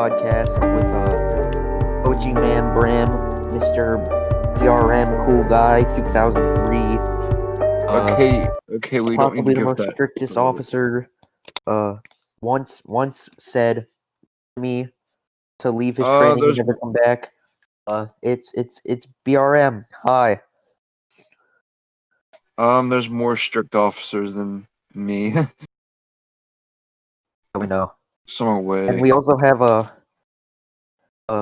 Chadcast with OG Man Brim, Mr. PRM Cool Guy 2003, Okay, we don't need to possibly the give most that. strictest officer. Once said to me to leave his training and There's never come back. It's BRM. Hi. there's more strict officers than me. We know. Some And away. we also have a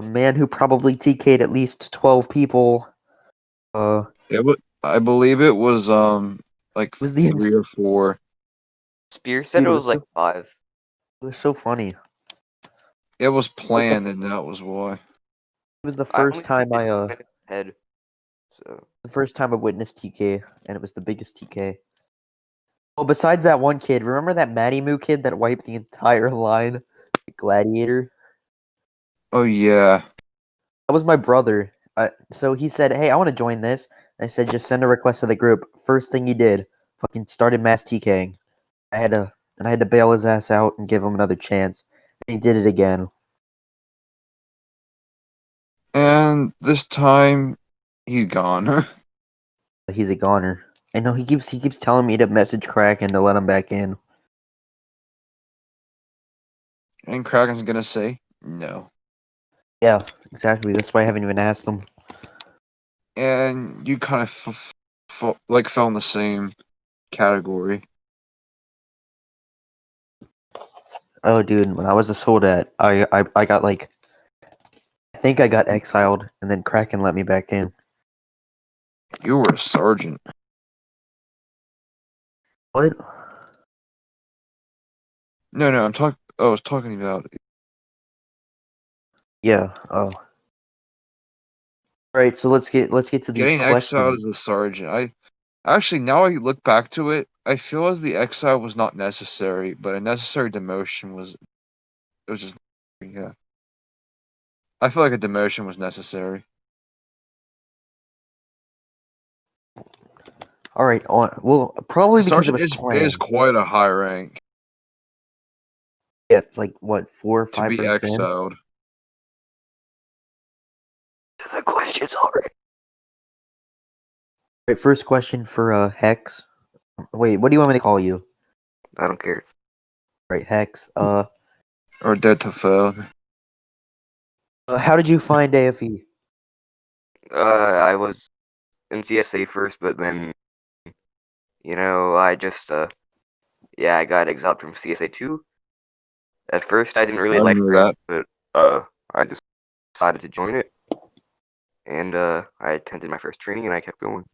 man who probably TK'd at least 12 people. I believe it was like Was the 3 or 4. Spear said dude, it was like 5. it was so funny. It It was planned, and that was why. was the I first only time I head. So the first time I witnessed TK, and it was the biggest TK. Well, besides that one kid, remember that Matty Moo kid that wiped the entire line? The Gladiator? Oh yeah. That was my brother. So he said, "Hey, I want to join this." I said, "Just send a request to the group." First thing he did, fucking started mass TKing. I had to bail his ass out and give him another chance. And he did it again. And this time, he's gone. He's a goner. I know he keeps telling me to message Crack and to let him back in. And Kraken's gonna say no. Yeah, exactly. That's why I haven't even asked him. And you kind of fell in the same category. Oh, dude, when I was a soldat, I got like I think I got exiled, and then Kraken let me back in. You were a sergeant. What? No, I'm talking. I was talking about. Yeah. Oh. All right. So let's get to these Getting exiled questions. as a sergeant. Now I look back to it, I feel as the exile was not necessary, but a necessary demotion was. It was just, yeah. I feel like a demotion was necessary. All right. On. Well, probably because it Sergeant was is planned. quite a high rank Yeah, it's like what 4 or to 5 be ranks in. exiled. The questions already. All right. First question for Hex. Wait, what do you want me to call you? I don't care. Right, Hex. Or dead to fail. How did you find AFE? I was in CSA first, but then I just I got exiled from CSA 2. At first, I didn't really I like remember ranks, that. but I just decided to join it, and I attended my first training, and I kept going.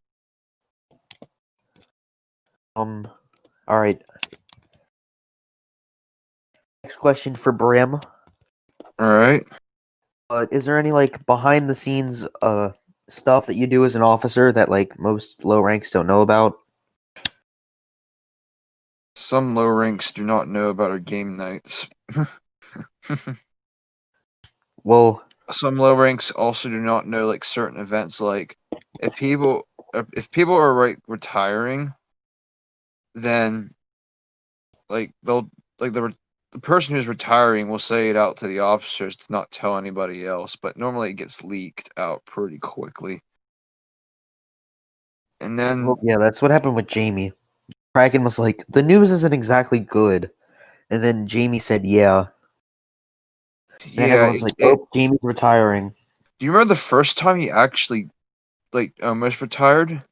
All right. Next question for Brim. Alright. Is there any like behind the scenes stuff that you do as an officer that like most low ranks don't know about? Some low ranks do not know about our game nights. Well, Some low ranks also do not know like certain events, like if people are retiring, then they'll the person who's retiring will say it out to the officers to not tell anybody else, but normally it gets leaked out pretty quickly. And then yeah, that's what happened with Jamie. Kraken was like, the news isn't exactly good, and then Jamie said, "Yeah," and then yeah, everyone's like, "Oh, Jamie's retiring." do you remember the first time he actually almost retired?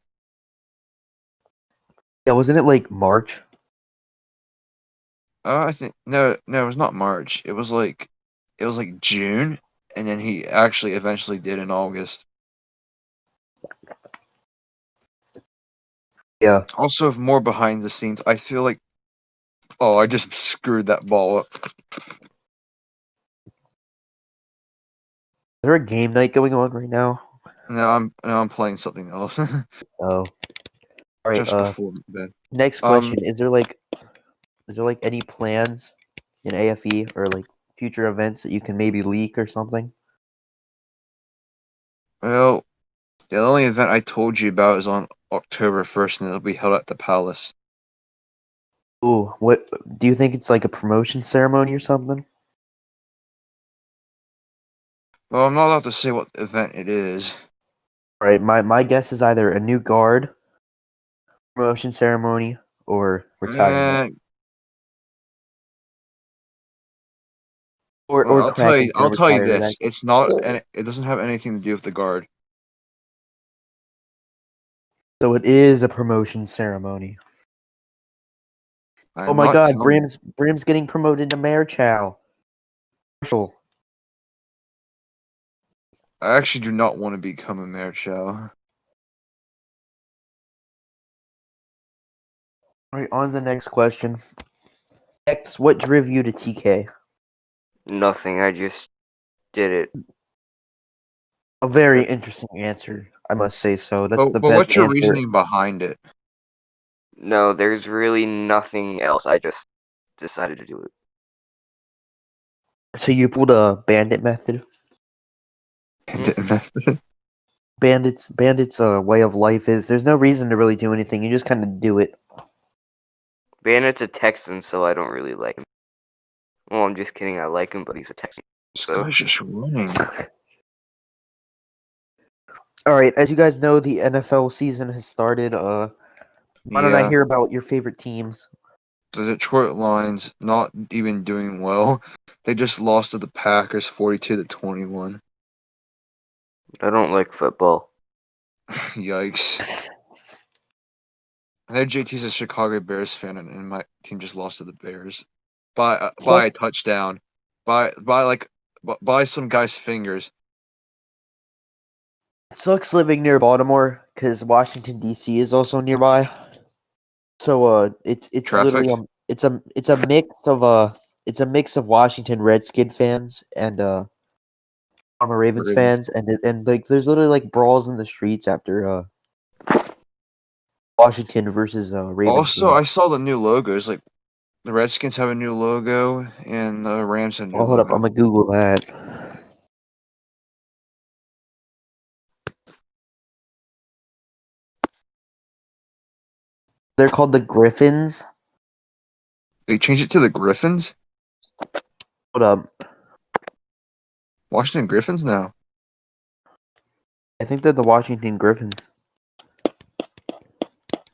Yeah, wasn't it like March? I think no, it was not March. It was like June, and then he actually eventually did in August. Yeah. Also, more behind the scenes, I feel like, oh, I just screwed that ball up. Is there a game night going on right now? Now I'm playing something else. Oh. All right. Just before bed. Next question: is there like any plans in AFE or like future events that you can maybe leak or something? Well, the only event I told you about is on October 1st, and it'll be held at the Palace. Ooh, what do you think? It's like a promotion ceremony or something? Well, I'm not allowed to say what event it is. Right, my guess is either a new guard, promotion ceremony, or retirement, Eh, well, or Kraken's gonna I'll tell you retire. this. That It's not, and it doesn't have anything to do with the guard. so it is a promotion ceremony. Oh I'm my not God, telling. Brim's getting promoted to Mayor Chow. Marshal. I actually do not want to become a mayor, Chow. All right, on to the next question. X, what drove you to TK? Nothing. I just did it. A very interesting answer, I must say so. That's the But best what's your answer. reasoning behind it? No, there's really nothing else. I just decided to do it. So you pulled a bandit method? Bandits way of life is there's no reason to really do anything. You just kind of do it. Bandit's a Texan, so I don't really like him. Well, I'm just kidding. I like him, but he's a Texan. This So guy's just running. All right, as you guys know, the NFL season has started. Why don't I Yeah, hear about your favorite teams? the Detroit Lions not even doing well. They just lost to the Packers 42-21. I don't like football. Yikes. I know JT's a Chicago Bears fan, and my team just lost to the Bears by a Sucks. touchdown, by some guy's fingers. It sucks living near Baltimore because Washington D.C. is also nearby. So it's Traffic. literally it's a mix of Washington Redskin fans and Baltimore Ravens Ravens. fans and like there's literally like brawls in the streets after Washington versus Ravens Also, game. I saw the new logos. Like the Redskins have a new logo, and the Rams have a new Oh, hold up, logo. I'm gonna Google that. They're called the Griffins. They changed it to the Griffins. Hold up, Washington Griffins now. I think they're the Washington Griffins.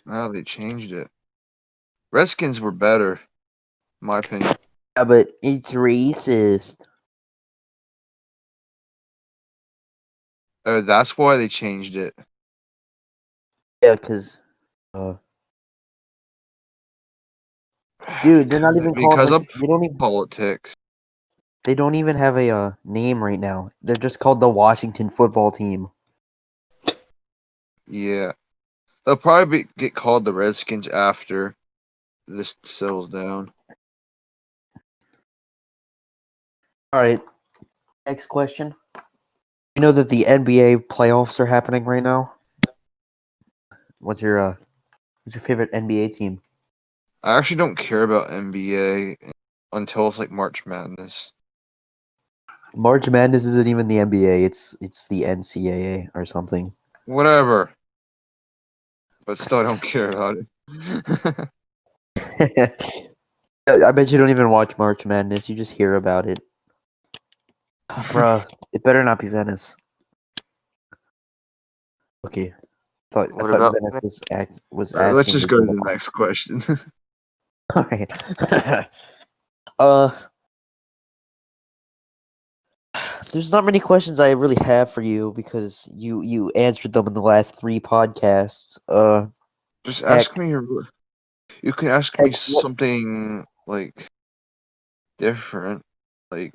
Oh, they changed it. Redskins were better, in my opinion. Yeah, but it's racist. Oh, that's why they changed it. Yeah, because dude, they're not even called Because like of politics. they don't even have a name right now. They're just called the Washington Football Team. Yeah, they'll probably get called the Redskins after this settles down. All right, next question. You know that the NBA playoffs are happening right now. What's your favorite NBA team? I actually don't care about NBA until it's like March Madness. March Madness isn't even the NBA. It's the NCAA or something. Whatever, but still, I don't care about it. I bet you don't even watch March Madness. You just hear about it. Bruh, it better not be Venice. Okay, I what thought about Venice was Let's asking just to go to join the the call. next question. All right. uh, there's not many questions I really have for you because you answered them in the last 3 podcasts. Just Hex, ask me. You can ask me Hex, what? something like different. Like,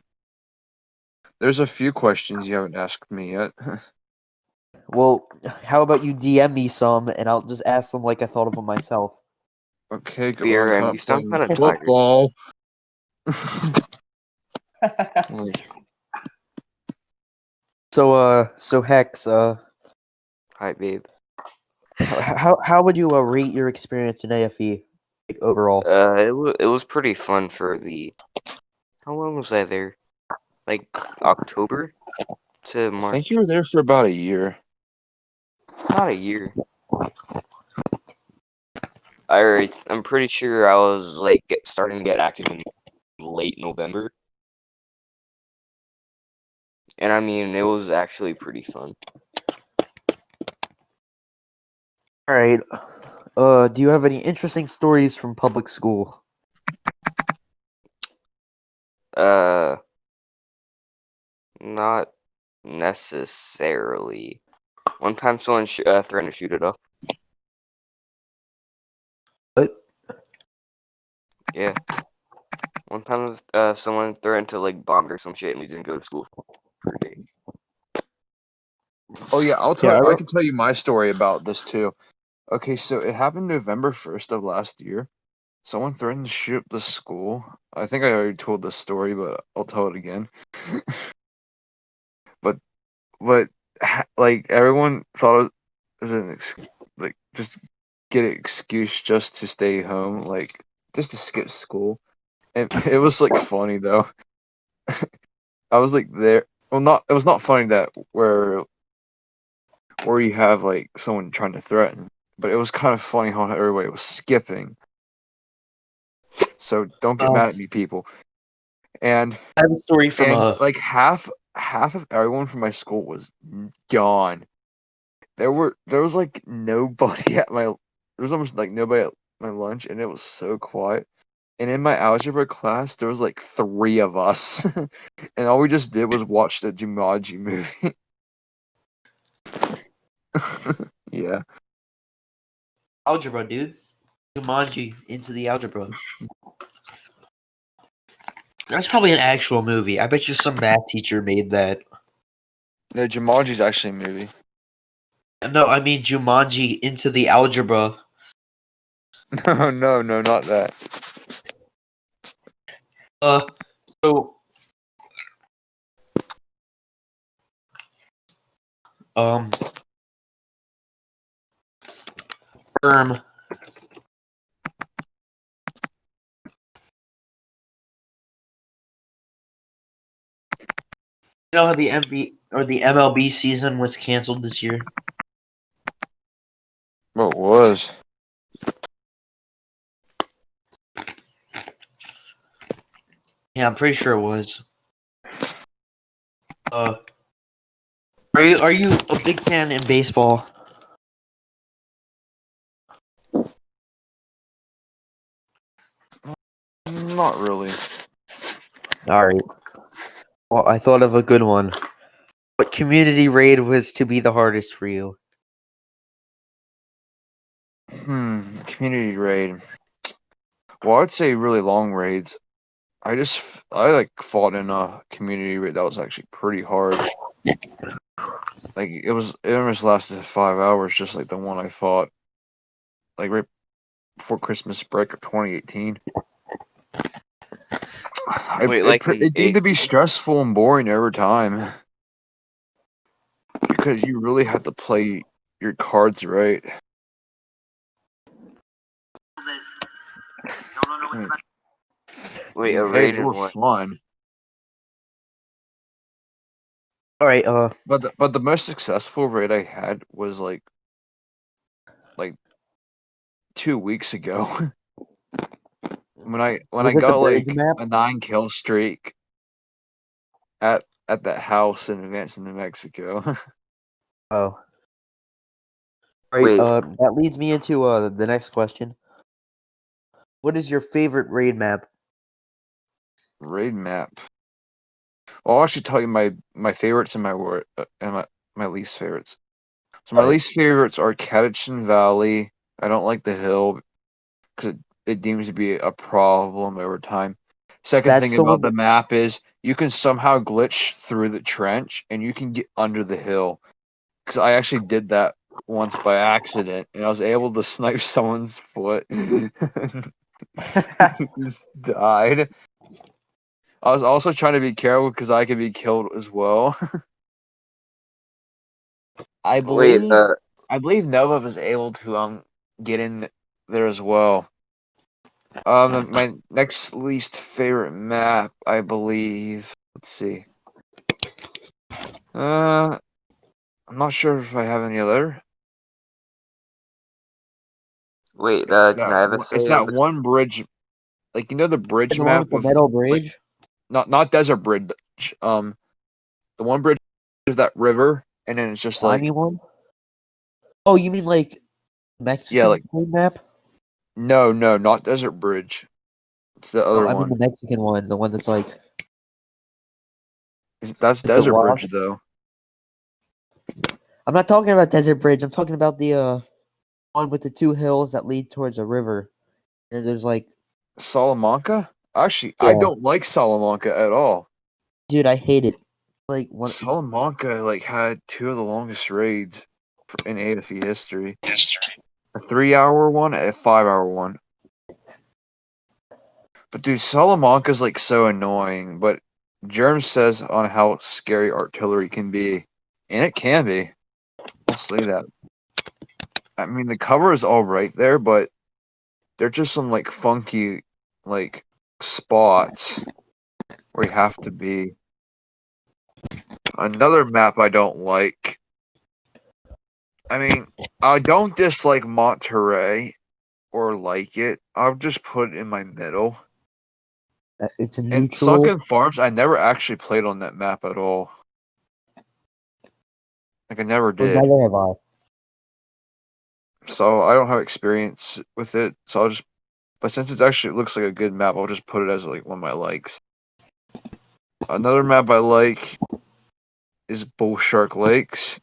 there's a few questions you haven't asked me yet. Well, how about you DM me some and I'll just ask them like I thought of them myself. Okay, well, I'm BRM? kind You of sound playing kind of tired. football. Like, So Hex, Hi, babe. how would you rate your experience in AFE like, overall? It was pretty fun for the. How long was I there? Like October to I think you March. were there for about a year. Not a year. I'm pretty sure I was like starting to get active in late November, And I mean, it was actually pretty fun. All right. Do you have any interesting stories from public school? Not necessarily. One time someone threatened to shoot it up. What? Yeah. One time someone threatened to like bomb or some shit and we didn't go to school for a day. Oh yeah, Yeah, I can tell you my story about this too. Okay, so it happened November 1st of last year. Someone threatened to shoot up the school. I think I already told this story, but I'll tell it again. but like everyone thought it was like just get an excuse just to stay home, like just to skip school. And it was like funny though. I was like there. Well, not it was not funny that where you have like someone trying to threaten, but it was kind of funny how everybody was skipping. So don't get mad at me, people. And I have a story from like half of everyone from my school was gone. There was like nobody at my there was almost like nobody at my lunch, and it was so quiet. And in my algebra class, there was like 3 of us, and all we just did was watch the Jumanji movie. Yeah. algebra, dude. Jumanji into the algebra. That's probably an actual movie. I bet you some math teacher made that. No, Jumanji's actually a movie. No, I mean Jumanji into the algebra. No, not that. So um term you know how the MLB season was canceled this year? Well, it was. Yeah, I'm pretty sure it was. Are you a big fan in baseball? Not really. All right. Well, I thought of a good one. What community raid was to be the hardest for you? Community raid. Well, I'd say really long raids. I like fought in a community raid that was actually pretty hard. Like it almost lasted 5 hours, just like the one I fought, like right before Christmas break of 2018. Wait, like It seemed to be stressful and boring over time because you really had to play your cards right. wait, a Hey, raid they in were what? fun, All right. but the most successful raid I had was like 2 weeks ago when I Was it the got bridge like map? a 9 kill streak at that house in Advanced, New Mexico. Oh. All right. Wait, That leads me into the next question. What is your favorite raid map? Raid map. Well, I'll actually tell you my favorites and my least favorites. So my Alright. least favorites are Catochin Valley. I don't like the hill because it deems to be a problem over time. Second That's thing the about one. the map is you can somehow glitch through the trench and you can get under the hill. Because I actually did that once by accident, and I was able to snipe someone's foot. Just died. I was also trying to be careful because I could be killed as well. I wait, believe Nova was able to get in there as well. My next least favorite map, I believe. Let's see. I'm not sure if I have any other. wait, can I have a It's say on that this? one bridge, like the bridge The one map with the with metal like bridge? not Desert Bridge. The one bridge is that river, and then it's just like Tiny one? Oh, you mean like Mexican like map? no, not Desert Bridge. It's the No, other I mean one. the Mexican one, the one that's like That's with the Desert Bridge rock. though. I'm not talking about Desert Bridge. I'm talking about the one with the two hills that lead towards a river. And there's like, Salamanca? Actually, I yeah, don't like Salamanca at all. dude, I hate it. Like one, it's Salamanca like had two of the longest raids in AFE history. A 3-hour one, and a 5-hour one. But dude, Salamanca's like so annoying. But Germ says on how scary artillery can be, and it can be. I'll say that. I mean, the cover is all right there, but there's just some like funky like spots where you have to be. Another map I don't like. I mean, I don't dislike Monterey or like it. I'll just put it in my middle. it's a And neutral. Sunken Farms, I never actually played on that map at all. Like I never Well, did. neither have I. So I don't have experience with it. So I'll just but since it actually looks like a good map, I'll just put it as like one of my likes. Another map I like is Bull Shark Lakes.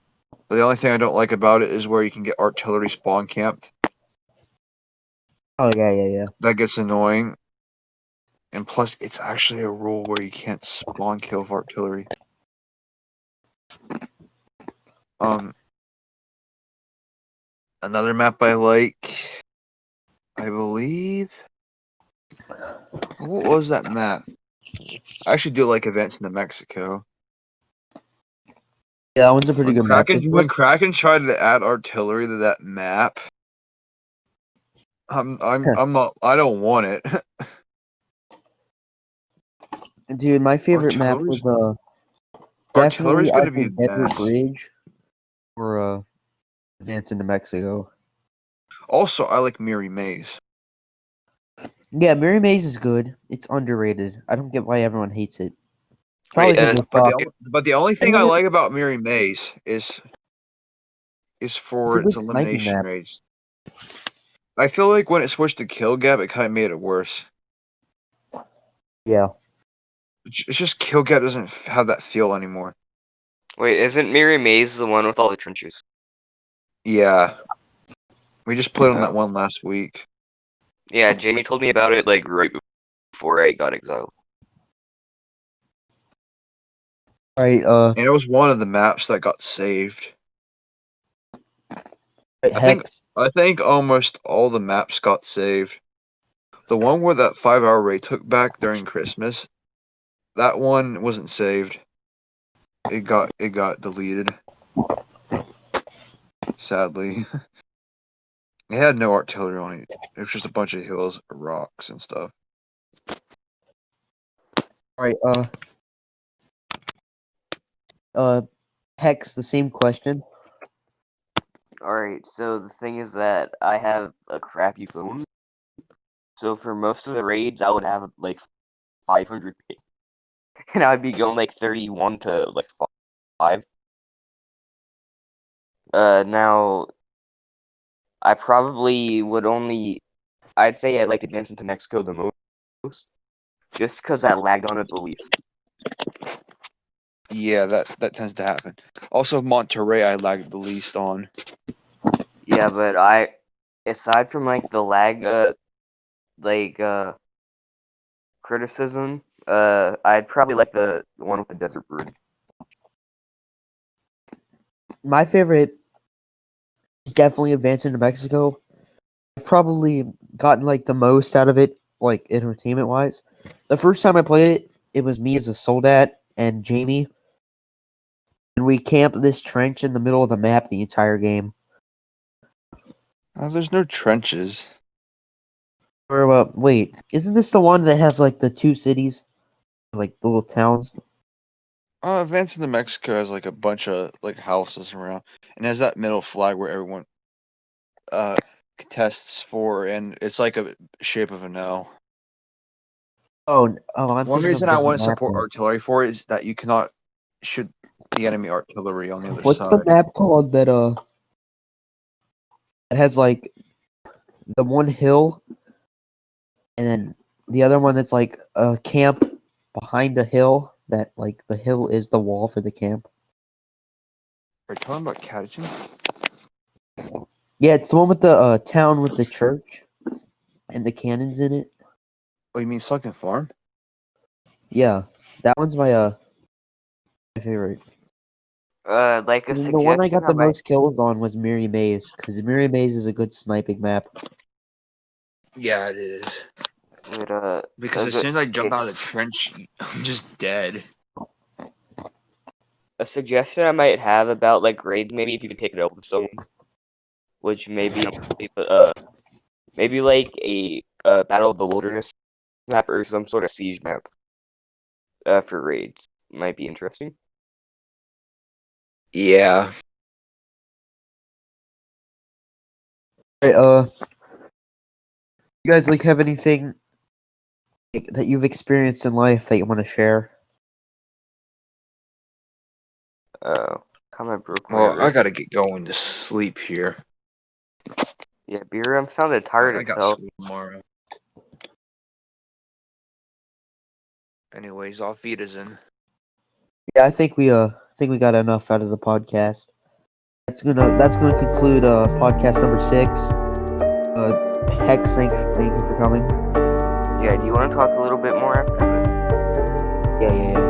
But the only thing I don't like about it is where you can get artillery spawn camped. Oh yeah. That gets annoying. And plus, it's actually a rule where you can't spawn kill with artillery. Another map I like, I believe. What was that map? I actually do like events in New Mexico. Yeah, that one's a pretty good map. Isn't When it? Kraken tried to add artillery to that map, I'm not. I don't want it. Dude, my favorite map Artillery's was definitely artillery's I gonna be a think Desert mess. Bridge or Advance into Mexico. Also, I like Miri Maze. Yeah, Mary Maze is good. It's underrated. I don't get why everyone hates it. Probably Wait, because they suck. But the only thing I like about Miri Maze is It's for a its good sniping elimination map. rates. I feel like when it switched to Kill Gap, it kind of made it worse. Yeah. It's just Kill Gap doesn't have that feel anymore. wait, isn't Miri Maze the one with all the trenches? Yeah, we just played on that Oh. one last week. Yeah, Jamie told me about it like right before I got exiled. All right. And it was one of the maps that got saved. Hex. I think almost all the maps got saved. The one where that 5-hour raid took back during Christmas, that one wasn't saved. It got deleted. Sadly. It had no artillery on it. It was just a bunch of hills, rocks, and stuff. All right. Hex. The same question. Alright, so the thing is that I have a crappy phone. So for most of the raids, I would have like 500 ping. And I would be going like 31 to like 5. Now, I probably would only. I'd say I'd like to advance into Mexico the most. Just because I lagged on it the least. Yeah, that tends to happen. Also, Monterey, I lagged the least on. Yeah, but aside from like the lag, like criticism, I'd probably like the one with the desert bridge. My favorite is definitely Advance into Mexico. I've probably gotten like the most out of it, like entertainment wise. The first time I played it, it was me as a soldat and Jamie, and we camped this trench in the middle of the map the entire game. There's no trenches. Or wait, isn't this the one that has like the two cities, like the little towns? Events in New Mexico has like a bunch of like houses around, and has that middle flag where everyone contests for, and it's like a shape of an L. Oh, I'm One thinking of a reason I different want to map support then. artillery for it is that you cannot shoot the enemy artillery on the other What's side. the map called that it has like the one hill and then the other one that's like a camp behind the hill that like the hill is the wall for the camp? Are you talking about Catechin? Yeah, it's the one with the town with the church and the cannons in it. Oh, you mean Sunken Farm? Yeah, that one's my favorite. Like a And the one I suggestion got I the might. most kills on was Miri Maze because Miri Maze is a good sniping map. Yeah, it is. Because A as good, soon as I jump okay, out of the trench, I'm just dead. a suggestion I might have about like raids, maybe if you could take it over with someone, which maybe like a Battle of the Wilderness map or some sort of siege map for raids might be interesting. Yeah. Alright, you guys like have anything like, that you've experienced in life that you want to share? Kind of broke my Well, I wrist. gotta get going to sleep here. Yeah, Biram sounded tired I as got hell. school tomorrow. Anyways, auf Wiedersehen. Yeah, I think we got enough out of the podcast. That's gonna conclude podcast number 6. Hex, thank you for coming. Yeah, do you want to talk a little bit more after this? Yeah.